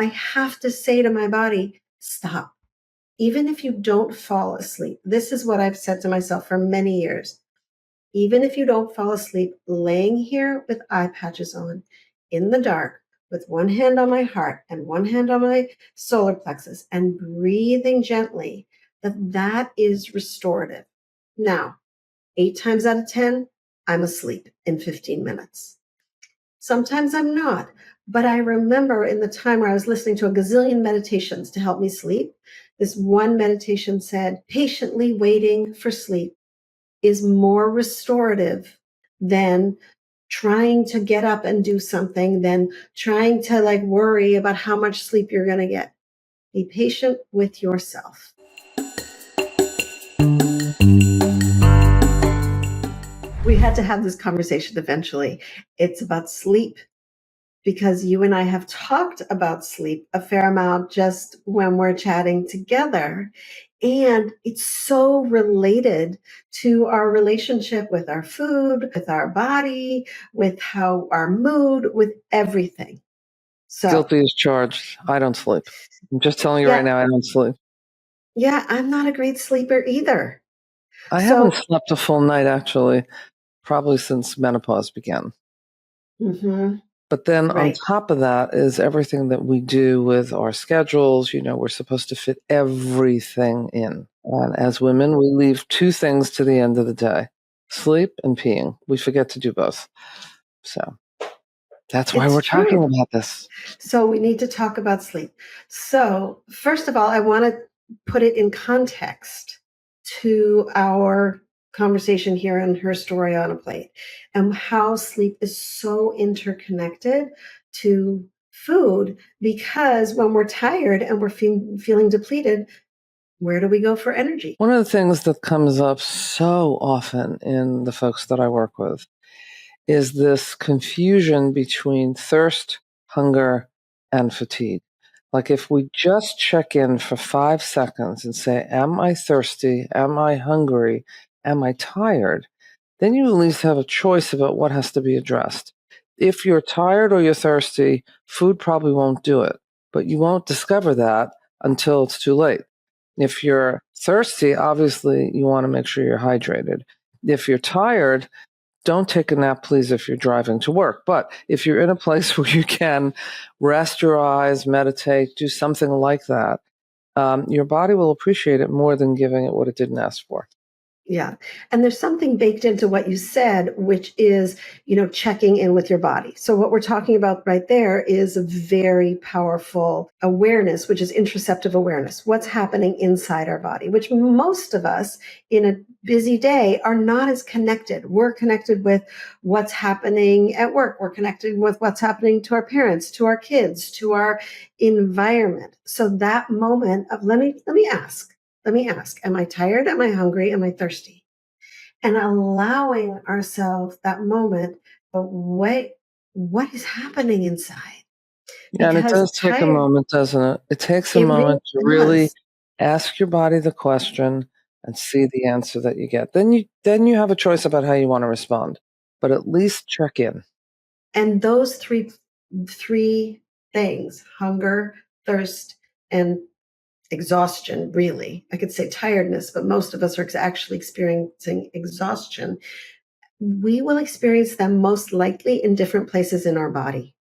I have to say to my body, stop. Even if you don't fall asleep, this is what I've said to myself for many years. Even if you don't fall asleep, laying here with eye patches on in the dark, with one hand on my heart and one hand on my solar plexus and breathing gently, that is restorative. Now, 8 times out of 10, I'm asleep in 15 minutes. Sometimes I'm not. But I remember in the time where I was listening to a gazillion meditations to help me sleep, this one meditation said, patiently waiting for sleep is more restorative than trying to get up and do something, than trying to like worry about how much sleep you're going to get. Be patient with yourself. We had to have this conversation eventually. It's about sleep, because you and I have talked about sleep a fair amount just when we're chatting together. And it's so related to our relationship with our food, with our body, with how our mood, with everything. So, Guilty as charged. I don't sleep. I'm just telling you right now, I don't sleep. Yeah, I'm not a great sleeper either. I haven't slept a full night, actually, probably since menopause began. Mm-hmm. But then Right. on top of that is everything that we do with our schedules. You know, we're supposed to fit everything in. And as women, we leave 2 things to the end of the day: sleep and peeing. We forget to do both. So that's why we're talking about this. So we need to talk about sleep. So first of all, I want to put it in context to our conversation here in Her Story on a Plate, and how sleep is so interconnected to food, because when we're tired and we're feeling depleted, where do we go for energy? One of the things that comes up so often in the folks that I work with is this confusion between thirst, hunger, and fatigue. Like if we just check in for 5 seconds and say, am I thirsty? Am I hungry? Am I tired? Then you at least have a choice about what has to be addressed. If you're tired or you're thirsty, food probably won't do it, but you won't discover that until it's too late. If you're thirsty, obviously you want to make sure you're hydrated. If you're tired, don't take a nap, please, if you're driving to work. But if you're in a place where you can rest your eyes, meditate, do something like that, your body will appreciate it more than giving it what it didn't ask for. Yeah. And there's something baked into what you said, which is, checking in with your body. So what we're talking about right there is a very powerful awareness, which is interoceptive awareness. What's happening inside our body, which most of us in a busy day are not as connected. We're connected with what's happening at work. We're connected with what's happening to our parents, to our kids, to our environment. So that moment of let me ask, am I tired? Am I hungry? Am I thirsty? And allowing ourselves that moment, but what is happening inside? Yeah, and it does take a moment, doesn't it? It takes a moment to really ask your body the question and see the answer that you get. Then you have a choice about how you want to respond, but at least check in. And those three things, hunger, thirst, and exhaustion, really. I could say tiredness, but most of us are actually experiencing exhaustion. We will experience them most likely in different places in our body.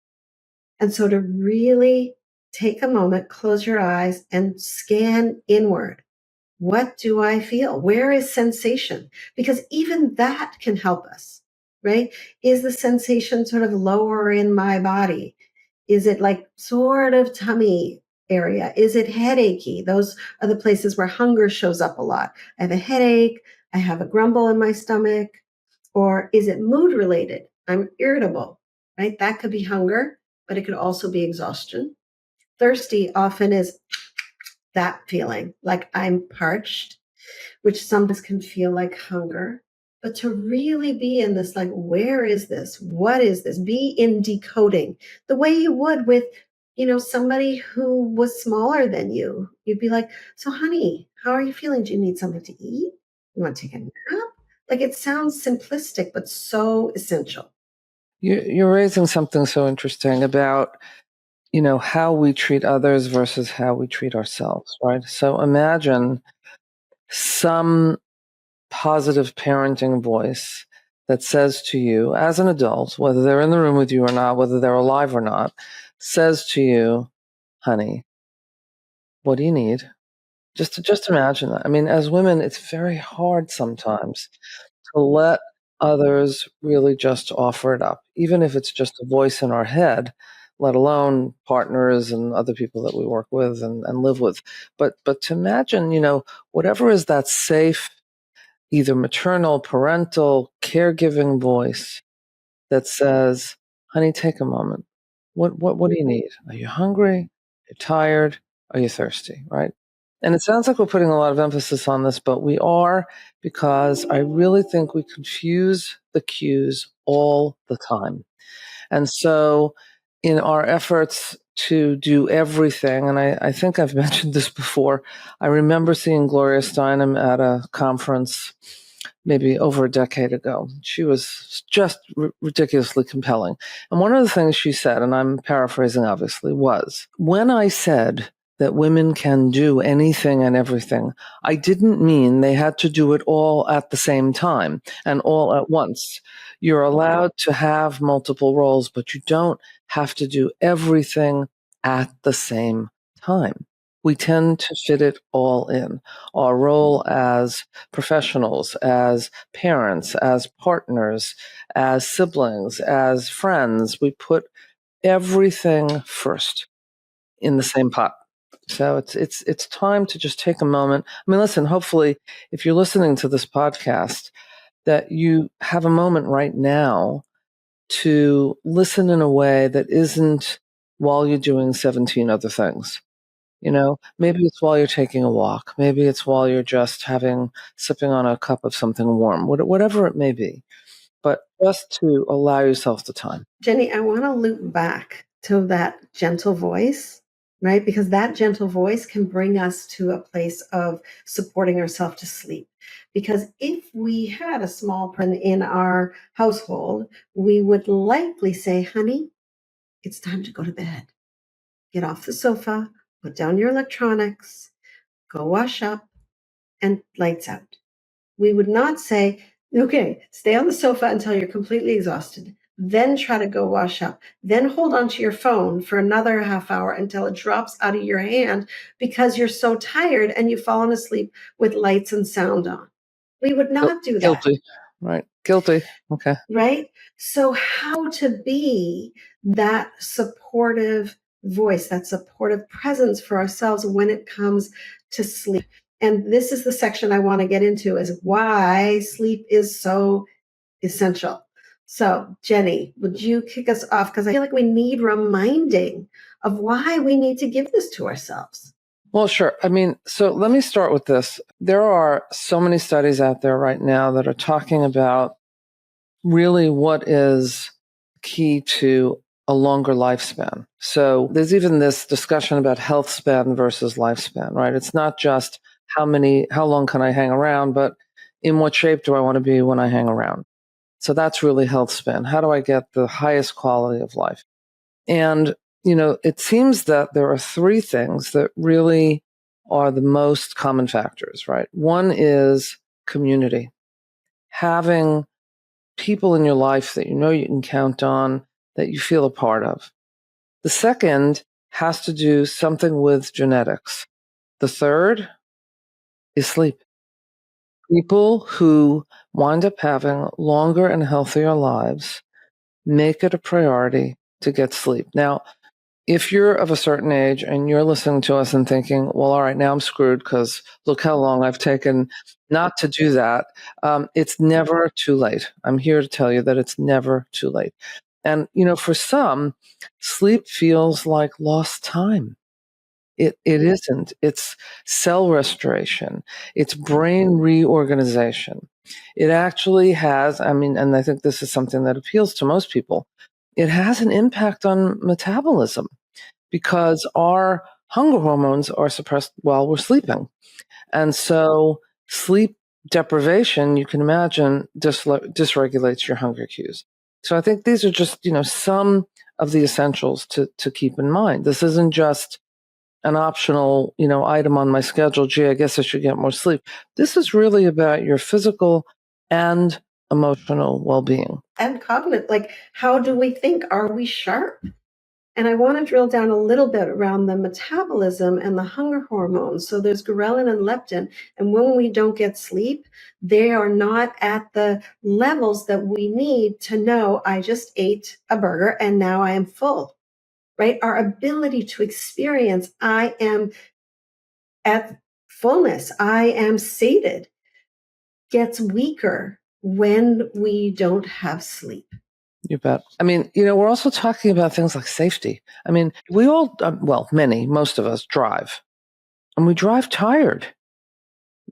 And so to really take a moment, close your eyes and scan inward. What do I feel? Where is sensation? Because even that can help us, right? Is the sensation sort of lower in my body? Is it like sort of tummy area? Is it headachy? Those are the places where hunger shows up a lot. I have a headache. I have a grumble in my stomach. Or is it mood related? I'm irritable, right? That could be hunger, but it could also be exhaustion. Thirsty often is that feeling like I'm parched, which sometimes can feel like hunger. But to really be in this, like, where is this? What is this? Be in decoding the way you would with, somebody who was smaller than you. You'd be like, so honey, how are you feeling? Do you need something to eat? You want to take a nap? Like, it sounds simplistic, but so essential. You're raising something so interesting about how we treat others versus how we treat ourselves, right? So imagine some positive parenting voice that says to you as an adult, whether they're in the room with you or not, whether they're alive or not, says to you, honey, what do you need? Just imagine that. I mean, as women, it's very hard sometimes to let others really just offer it up, even if it's just a voice in our head, let alone partners and other people that we work with and live with. But to imagine, whatever is that safe, either maternal, parental, caregiving voice that says, honey, take a moment. What do you need? Are you hungry? You're tired? Are you thirsty? Right? And it sounds like we're putting a lot of emphasis on this, but we are, because I really think we confuse the cues all the time. And so, in our efforts to do everything, and I think I've mentioned this before, I remember seeing Gloria Steinem at a conference maybe over a decade ago. She was just ridiculously compelling. And one of the things she said, and I'm paraphrasing obviously, was, when I said that women can do anything and everything, I didn't mean they had to do it all at the same time and all at once. You're allowed to have multiple roles, but you don't have to do everything at the same time. We tend to fit it all in. Our role as professionals, as parents, as partners, as siblings, as friends, we put everything first in the same pot. So it's time to just take a moment. I mean, listen, hopefully if you're listening to this podcast, that you have a moment right now to listen in a way that isn't while you're doing 17 other things. Maybe it's while you're taking a walk. Maybe it's while you're just sipping on a cup of something warm, whatever it may be. But just to allow yourself the time. Jennie, I want to loop back to that gentle voice, right? Because that gentle voice can bring us to a place of supporting ourselves to sleep. Because if we had a small person in our household, we would likely say, honey, it's time to go to bed. Get off the sofa, put down your electronics, go wash up, and lights out. We would not say, okay, stay on the sofa until you're completely exhausted, then try to go wash up, then hold onto your phone for another half hour until it drops out of your hand because you're so tired and you've fallen asleep with lights and sound on. We would not do that. Guilty. Right. Guilty. Okay. Right? So, how to be that supportive voice, that supportive presence for ourselves when it comes to sleep. And this is the section I want to get into, is why sleep is so essential. So, Jennie, would you kick us off? Because I feel like we need reminding of why we need to give this to ourselves. Well, sure. I mean, so let me start with this. There are so many studies out there right now that are talking about really what is key to a longer lifespan. So there's even this discussion about health span versus lifespan, right? It's not just how long can I hang around, but in what shape do I want to be when I hang around? So that's really health span. How do I get the highest quality of life? And, it seems that there are three things that really are the most common factors, right? One is community. Having people in your life that you can count on, that you feel a part of. The second has to do something with genetics. The third is sleep. People who wind up having longer and healthier lives make it a priority to get sleep. Now, if you're of a certain age and you're listening to us and thinking, well, all right, now I'm screwed because look how long I've taken not to do that, it's never too late. I'm here to tell you that it's never too late. And, for some, sleep feels like lost time. It isn't. It's cell restoration. It's brain reorganization. It actually has, and I think this is something that appeals to most people. It has an impact on metabolism because our hunger hormones are suppressed while we're sleeping. And so sleep deprivation, you can imagine, dysregulates your hunger cues. So I think these are just, some of the essentials to keep in mind. This isn't just an optional, item on my schedule. Gee, I guess I should get more sleep. This is really about your physical and emotional well-being. And cognitive, like, how do we think? Are we sharp? And I want to drill down a little bit around the metabolism and the hunger hormones. So there's ghrelin and leptin. And when we don't get sleep, they are not at the levels that we need to know I just ate a burger and now I am full, right? Our ability to experience I am at fullness, I am sated, gets weaker when we don't have sleep. You bet. I mean, we're also talking about things like safety. I mean, we all, most of us drive, and we drive tired.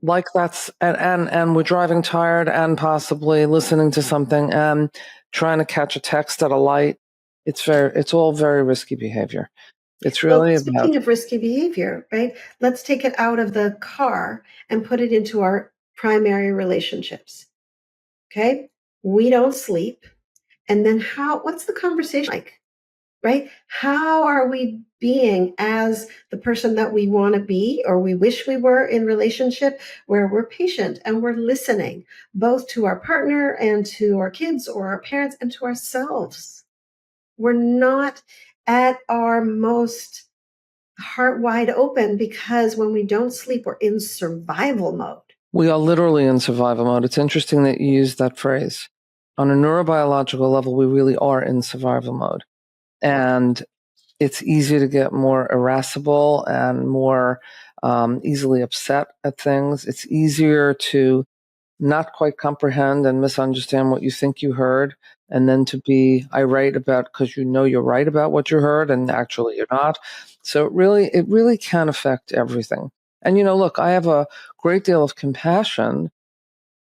Like that's, and we're driving tired and possibly listening to something and trying to catch a text at a light. It's all very risky behavior. It's really speaking of risky behavior, right? Let's take it out of the car and put it into our primary relationships. Okay? We don't sleep. And then what's the conversation like? Right? How are we being as the person that we want to be or we wish we were in relationship, where we're patient and we're listening both to our partner and to our kids or our parents and to ourselves? We're not at our most heart wide open because when we don't sleep, we're in survival mode. We are literally in survival mode. It's interesting that you use that phrase. On a neurobiological level, we really are in survival mode. And it's easy to get more irascible and more easily upset at things. It's easier to not quite comprehend and misunderstand what you think you heard, and then to be irate about because you're right about what you heard and actually you're not. So it really can affect everything. And look, I have a great deal of compassion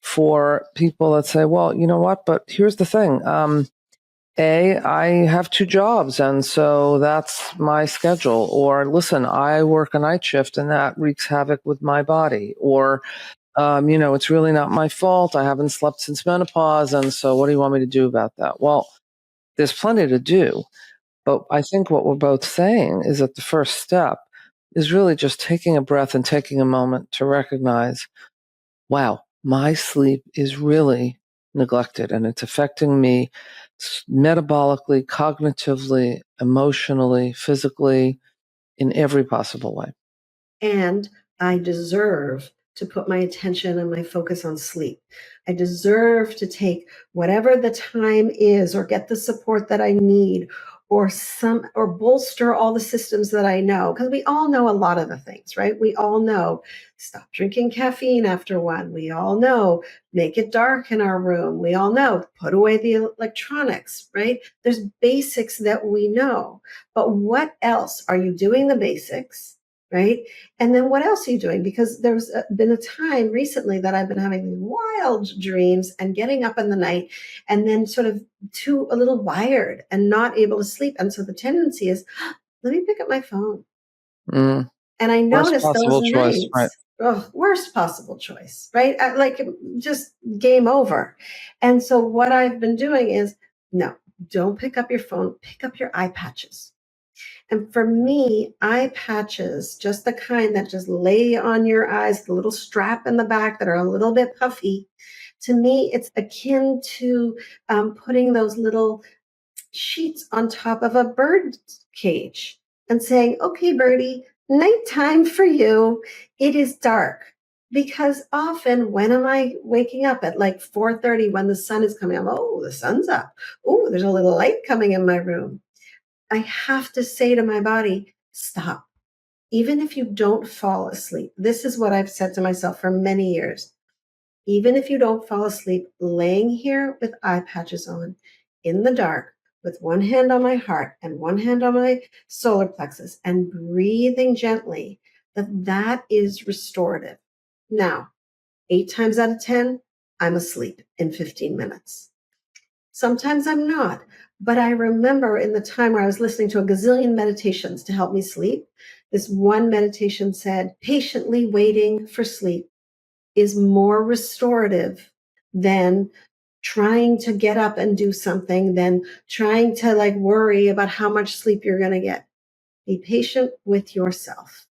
for people that say, well, you know what, but here's the thing. I have 2 jobs, and so that's my schedule. Or listen, I work a night shift and that wreaks havoc with my body. Or, it's really not my fault. I haven't slept since menopause. And so what do you want me to do about that? Well, there's plenty to do. But I think what we're both saying is that the first step is really just taking a breath and taking a moment to recognize, wow, my sleep is really neglected and it's affecting me metabolically, cognitively, emotionally, physically, in every possible way. And I deserve to put my attention and my focus on sleep. I deserve to take whatever the time is or get the support that I need or bolster all the systems that I know, because we all know a lot of the things, right? We all know stop drinking caffeine after 1. We all know make it dark in our room. We all know put away the electronics, right? There's basics that we know. But what else? Are you doing the basics? Right? And then what else are you doing? Because there's been a time recently that I've been having these wild dreams and getting up in the night and then sort of a little wired and not able to sleep. And so the tendency is, let me pick up my phone. Mm. And I noticed those choice, nights, right? Worst possible choice, right? Just game over. And so what I've been doing is, no, don't pick up your phone, pick up your eye patches. And for me, eye patches, just the kind that just lay on your eyes, the little strap in the back that are a little bit puffy, to me, it's akin to putting those little sheets on top of a bird cage and saying, okay, birdie, nighttime for you. It is dark. Because often, when am I waking up at like 4:30 when the sun is coming up? Oh, the sun's up. Oh, there's a little light coming in my room. I have to say to my body, stop. Even if you don't fall asleep, this is what I've said to myself for many years. Even if you don't fall asleep, laying here with eye patches on in the dark, with one hand on my heart and one hand on my solar plexus and breathing gently, that is restorative. Now, 8 times out of 10, I'm asleep in 15 minutes. Sometimes I'm not. But I remember in the time where I was listening to a gazillion meditations to help me sleep, this one meditation said, patiently waiting for sleep is more restorative than trying to get up and do something than trying to like worry about how much sleep you're going to get. Be patient with yourself.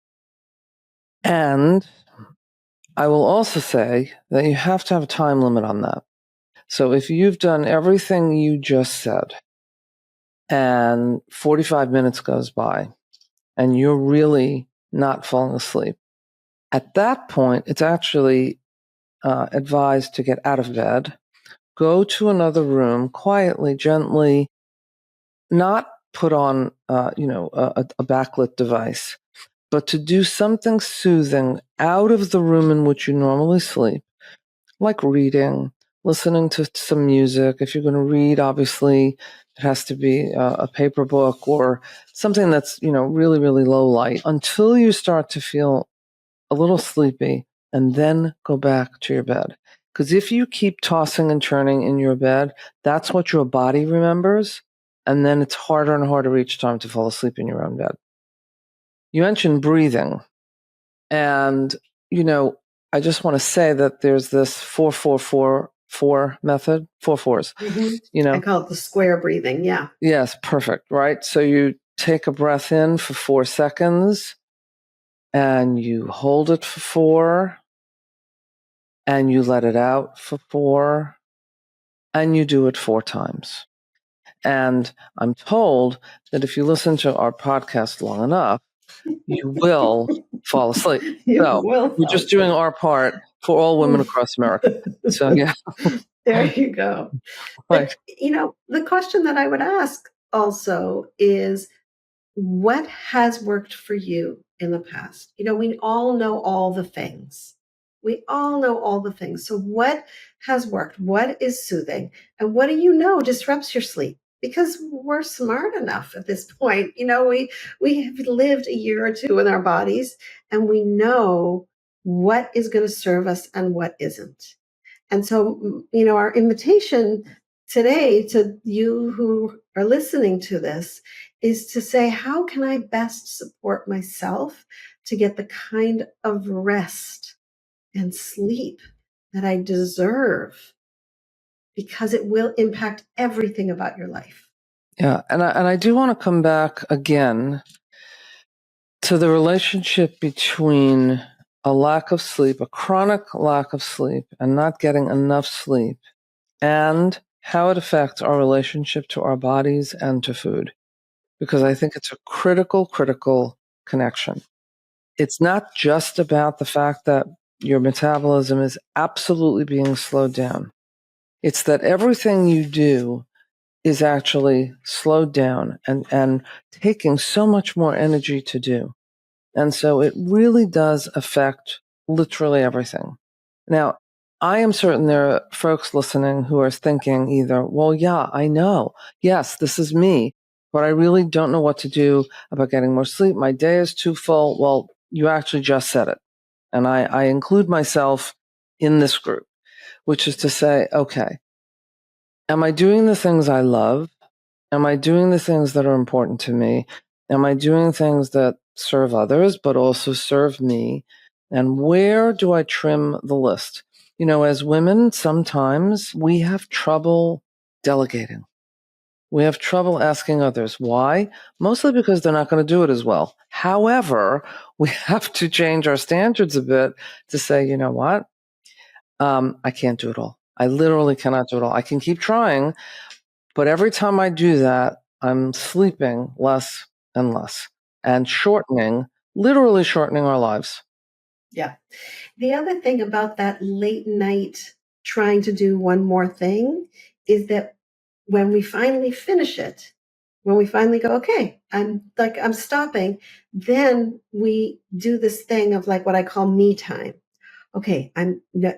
And I will also say that you have to have a time limit on that. So if you've done everything you just said and 45 minutes goes by and you're really not falling asleep, at that point, it's actually advised to get out of bed, go to another room quietly, gently, not put on, a backlit device, but to do something soothing out of the room in which you normally sleep, like reading, listening to some music. If you're going to read, obviously, it has to be a paper book or something that's, really, really low light until you start to feel a little sleepy, and then go back to your bed. Because if you keep tossing and turning in your bed, that's what your body remembers. And then it's harder and harder each time to fall asleep in your own bed. You mentioned breathing. And, I just want to say that there's this 4-4-4-4 method, 4-4s. I call it the square breathing. Yeah. Yes, perfect, right? So you take a breath in for 4 seconds and you hold it for 4 and you let it out for 4 and you do it 4 times. And I'm told that if you listen to our podcast long enough, you will fall asleep. So we're just doing our part for all women across America. So yeah. There you go. Right. But, the question that I would ask also is, what has worked for you in the past? We all know all the things. We all know all the things. So what has worked? What is soothing? And what do you know disrupts your sleep? Because we're smart enough at this point. We have lived a year or two in our bodies, and we know what is going to serve us and what isn't. And so, our invitation today to you who are listening to this is to say, how can I best support myself to get the kind of rest and sleep that I deserve? Because it will impact everything about your life. Yeah. And I do want to come back again to the relationship between a lack of sleep, a chronic lack of sleep, and not getting enough sleep, and how it affects our relationship to our bodies and to food. Because I think it's a critical connection. It's not just about the fact that your metabolism is absolutely being slowed down. It's that everything you do is actually slowed down and taking so much more energy to do. And so it really does affect literally everything. Now, I am certain there are folks listening who are thinking either, well, yeah, I know. Yes, this is me, but I really don't know what to do about getting more sleep. My day is too full. Well, you actually just said it. And I include myself in this group, which is to say, okay, am I doing the things I love? Am I doing the things that are important to me? Am I doing things that serve others, but also serve me? And where do I trim the list? As women, sometimes we have trouble delegating. We have trouble asking others. Why? Mostly because they're not going to do it as well. However, we have to change our standards a bit to say, you know what? I can't do it all. I literally cannot do it all. I can keep trying, but every time I do that, I'm sleeping less and less and literally shortening our lives. Yeah. The other thing about that late night trying to do one more thing is that when we finally finish it, when we finally go, okay, I'm stopping, then we do this thing of like what I call me time. Okay,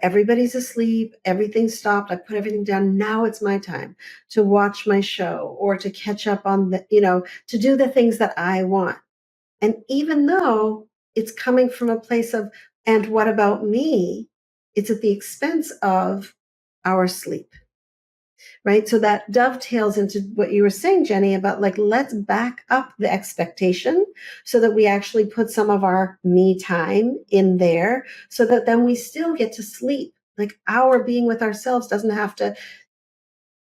everybody's asleep, everything's stopped, I put everything down. Now it's my time to watch my show or to catch up on to do the things that I want. And even though it's coming from a place of, and what about me? It's at the expense of our sleep, right? So that dovetails into what you were saying, Jenny, about like, let's back up the expectation so that we actually put some of our me time in there so that then we still get to sleep. Like our being with ourselves doesn't have to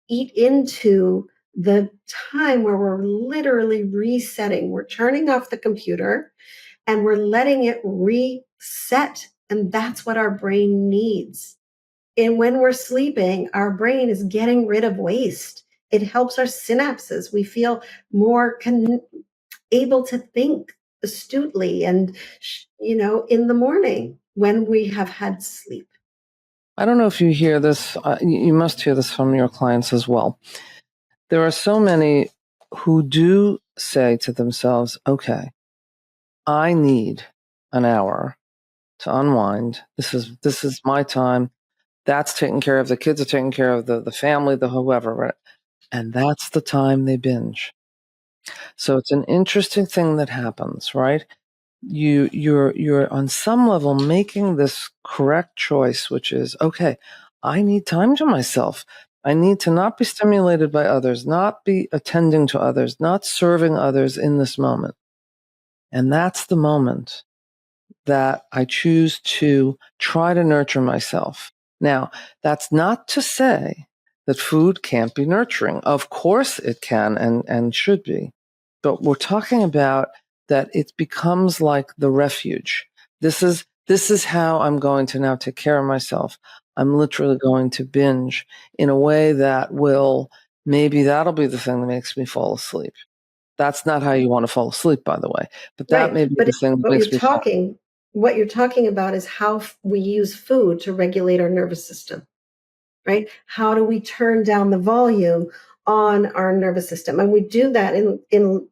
eat into the time where we're literally resetting. We're turning off the computer and we're letting it reset. And that's what our brain needs. And when we're sleeping, our brain is getting rid of waste. It helps our synapses. We feel more able to think astutely and, in the morning when we have had sleep. I don't know if you hear this. You must hear this from your clients as well. There are so many who do say to themselves, okay, I need an hour to unwind. This is my time. That's taken care of. The kids are taken care of, the family, the whoever, right? And that's the time they binge. So it's an interesting thing that happens, right? You're on some level making this correct choice, which is, okay, I need time to myself. I need to not be stimulated by others, not be attending to others, not serving others in this moment. And that's the moment that I choose to try to nurture myself. Now, that's not to say that food can't be nurturing. Of course it can and should be. But we're talking about that it becomes like the refuge. This is how I'm going to now take care of myself. I'm literally going to binge in a way that maybe that'll be the thing that makes me fall asleep. That's not how you want to fall asleep, by the way. But that Right. may be But the thing that makes me fall. what you're talking about is how we use food to regulate our nervous system, right? How do we turn down the volume on our nervous system? And we do that in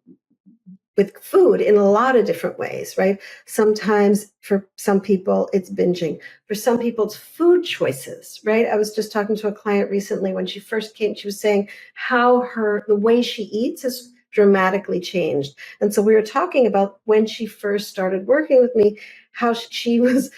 with food in a lot of different ways, right? Sometimes for some people, it's binging. For some people, it's food choices, right? I was just talking to a client recently when she first came, she was saying how the way she eats has dramatically changed. And so we were talking about when she first started working with me, how she was,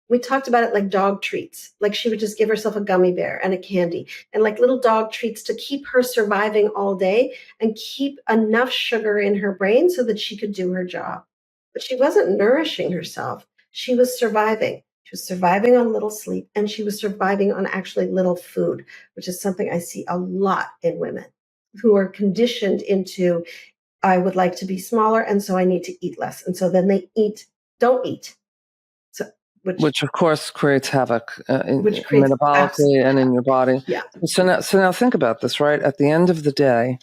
we talked about it like dog treats. Like she would just give herself a gummy bear and a candy and like little dog treats to keep her surviving all day and keep enough sugar in her brain so that she could do her job. But she wasn't nourishing herself. She was surviving. She was surviving on little sleep and she was surviving on actually little food, which is something I see a lot in women who are conditioned into, I would like to be smaller and so I need to eat less. And so then they don't eat. So, Which of course creates havoc which creates metabolically and in your body. yeah. So now think about this, right? At the end of the day,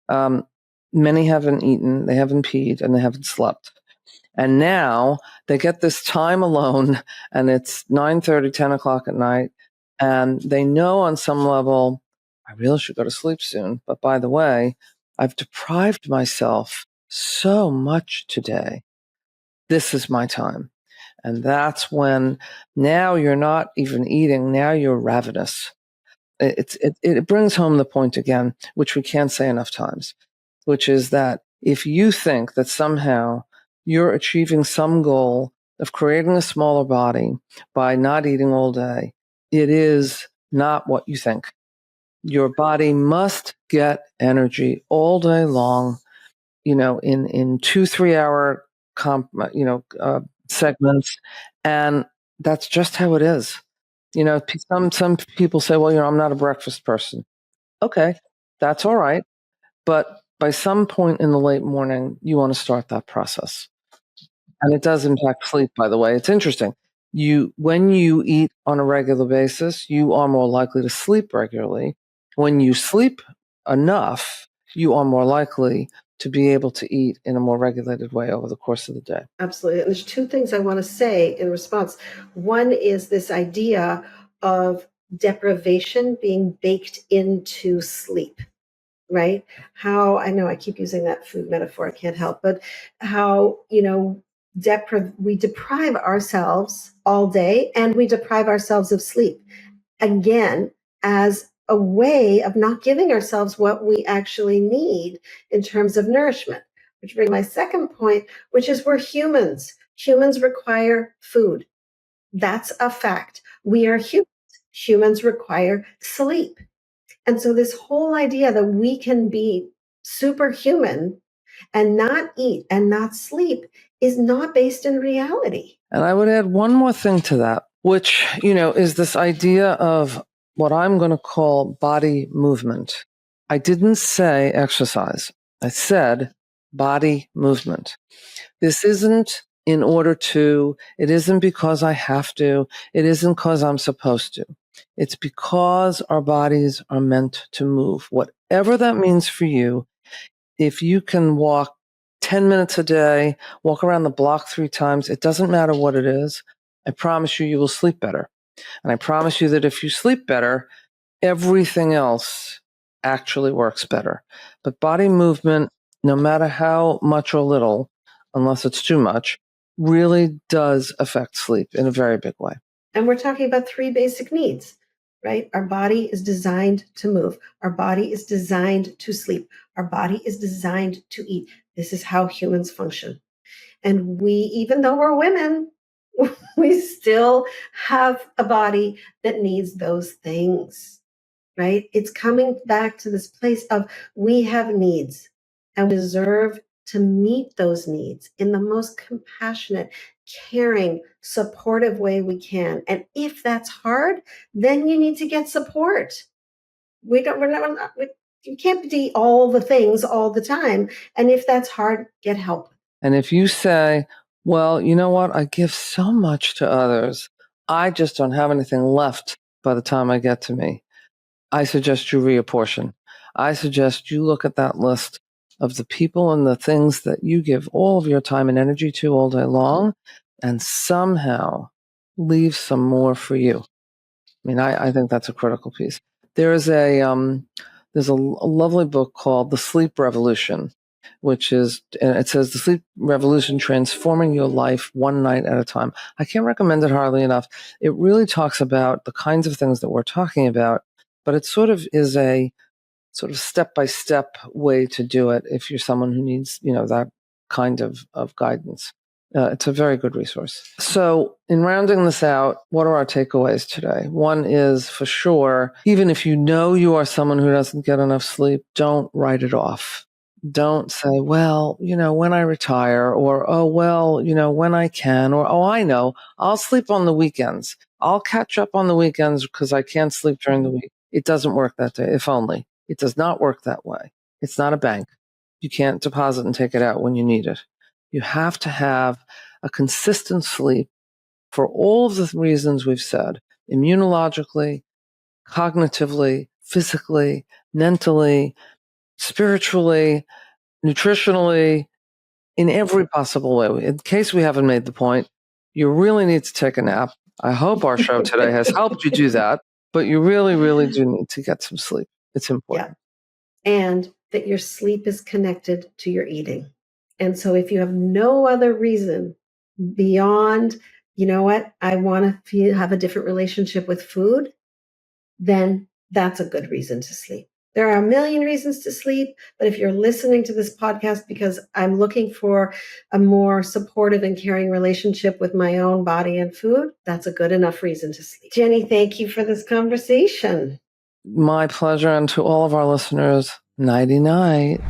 many haven't eaten, they haven't peed, and they haven't slept. And now they get this time alone, and it's 9:30, 10 o'clock at night, and they know on some level, I really should go to sleep soon. But by the way, I've deprived myself so much today. This is my time. And that's when now you're not even eating, now you're ravenous. It brings home the point again, which we can't say enough times, which is that if you think that somehow you're achieving some goal of creating a smaller body by not eating all day, it is not what you think. Your body must get energy all day long, in 2-3 hour segments, and that's just how it is. Some people say, well, I'm not a breakfast person. Okay, that's all right. But by some point in the late morning, you want to start that process. And it does impact sleep, by the way. It's interesting. When you eat on a regular basis, you are more likely to sleep regularly. When you sleep enough, you are more likely to be able to eat in a more regulated way over the course of the day. Absolutely. And there's two things I want to say in response. One is this idea of deprivation being baked into sleep, right? How I know I keep using that food metaphor, I can't help, but how, we deprive ourselves all day and we deprive ourselves of sleep again as a way of not giving ourselves what we actually need in terms of nourishment. Which brings my second point, which is we're humans. Humans require food. That's a fact. We are humans. Humans require sleep. And so this whole idea that we can be superhuman and not eat and not sleep is not based in reality. And I would add one more thing to that, which, is this idea of what I'm going to call body movement. I didn't say exercise. I said body movement. This isn't in order to, it isn't because I have to, it isn't because I'm supposed to. It's because our bodies are meant to move. Whatever that means for you, if you can walk 10 minutes a day, walk around the block 3 times, it doesn't matter what it is. I promise you, you will sleep better. And I promise you that if you sleep better, everything else actually works better. But body movement, no matter how much or little, unless it's too much, really does affect sleep in a very big way. And we're talking about 3 basic needs, right? Our body is designed to move. Our body is designed to sleep. Our body is designed to eat. This is how humans function. And we, even though we're women, we still have a body that needs those things, right? It's coming back to this place of we have needs and we deserve to meet those needs in the most compassionate, caring, supportive way we can. And if that's hard, then you need to get support. You can't be all the things all the time. And if that's hard, get help. And if you say, well, you know what? I give so much to others. I just don't have anything left by the time I get to me. I suggest you reapportion. I suggest you look at that list of the people and the things that you give all of your time and energy to all day long and somehow leave some more for you. I mean, I think that's a critical piece. There's a lovely book called The Sleep Revolution, which is, and it says The Sleep Revolution, Transforming Your Life One Night at a Time. I can't recommend it hardly enough. It really talks about the kinds of things that we're talking about, but it sort of is a sort of step-by-step way to do it if you're someone who needs, that kind of guidance. It's a very good resource. So in rounding this out, what are our takeaways today? One is, for sure, even if you know you are someone who doesn't get enough sleep, don't write it off. Don't say, well, when I retire, or, oh, well, when I can, or, oh, I know, I'll sleep on the weekends. I'll catch up on the weekends because I can't sleep during the week. It doesn't work that day, if only. It does not work that way. It's not a bank. You can't deposit and take it out when you need it. You have to have a consistent sleep for all of the reasons we've said: immunologically, cognitively, physically, mentally, spiritually, nutritionally, in every possible way. In case we haven't made the point, you really need to take a nap. I hope our show today has helped you do that, but you really, really do need to get some sleep. It's important. Yeah. And that your sleep is connected to your eating. And so if you have no other reason beyond, I want to have a different relationship with food, then that's a good reason to sleep. There are a million reasons to sleep, but if you're listening to this podcast because I'm looking for a more supportive and caring relationship with my own body and food, that's a good enough reason to sleep. Jennie, thank you for this conversation. My pleasure, and to all of our listeners, nighty-night.